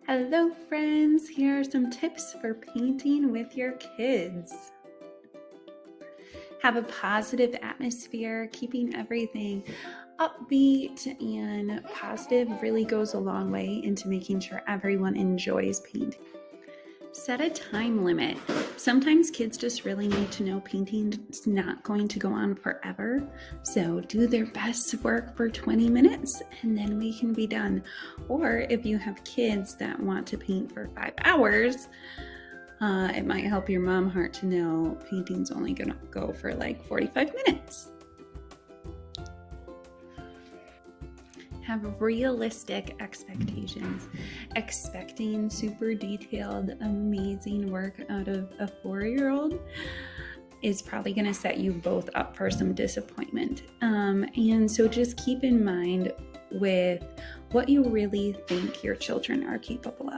Hello friends, here are some tips for painting with your kids. Have a positive atmosphere, keeping everything upbeat and positive really goes a long way into making sure everyone enjoys painting. Set a time limit. Sometimes kids just really need to know painting's not going to go on forever. So do their best work for 20 minutes and then we can be done. Or if you have kids that want to paint for 5 hours, it might help your mom heart to know painting's only gonna go for like 45 minutes. Have realistic expectations. Expecting super detailed, amazing work out of a 4-year-old is probably going to set you both up for some disappointment. And so just keep in mind with what you really think your children are capable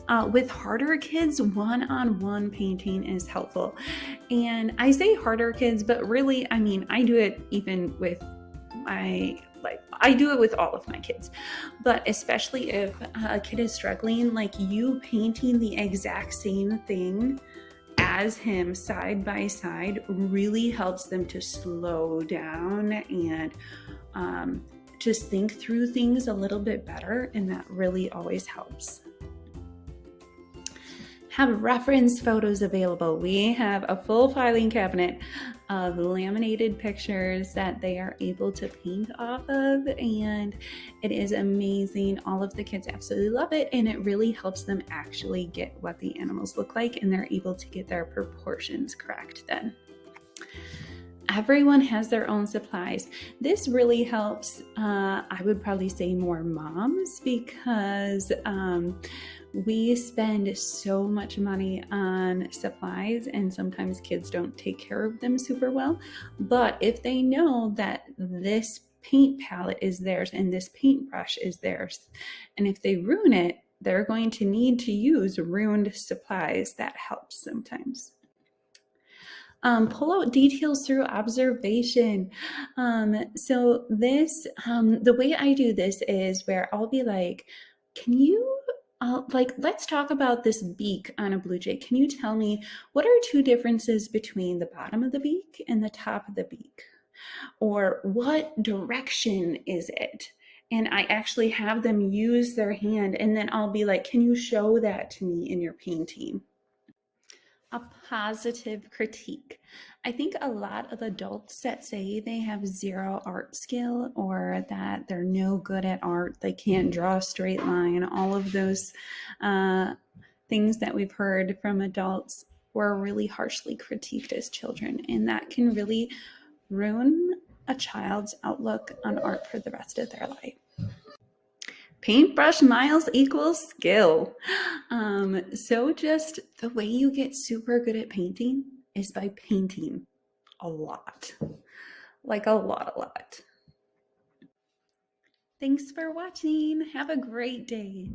of. With harder kids, one-on-one painting is helpful. And I say harder kids, but really, I do it even with I do it with all of my kids, but especially if a kid is struggling, like you painting the exact same thing as him side by side really helps them to slow down and just think through things a little bit better, and that really always helps. Have reference photos available. We have a full filing cabinet of laminated pictures that they are able to paint off of, and it is amazing. All of the kids absolutely love it, and it really helps them actually get what the animals look like, and they're able to get their proportions correct then. Everyone has their own supplies. This really helps, I would probably say more moms, because we spend so much money on supplies and sometimes kids don't take care of them super well. But if they know that this paint palette is theirs and this paintbrush is theirs, and if they ruin it, they're going to need to use ruined supplies. That helps sometimes. Pull out details through observation. So this, the way I do this is where I'll be like, can you, let's talk about this beak on a blue jay. Can you tell me what are 2 differences between the bottom of the beak and the top of the beak? Or what direction is it? And I actually have them use their hand, and then I'll be like, can you show that to me in your painting? A positive critique. I think a lot of adults that say they have 0 art skill or that they're no good at art, they can't draw a straight line, all of those things that we've heard from adults were really harshly critiqued as children, and that can really ruin a child's outlook on art for the rest of their life. Paintbrush miles equals skill. So just the way you get super good at painting is by painting a lot. Like a lot. Thanks for watching. Have a great day.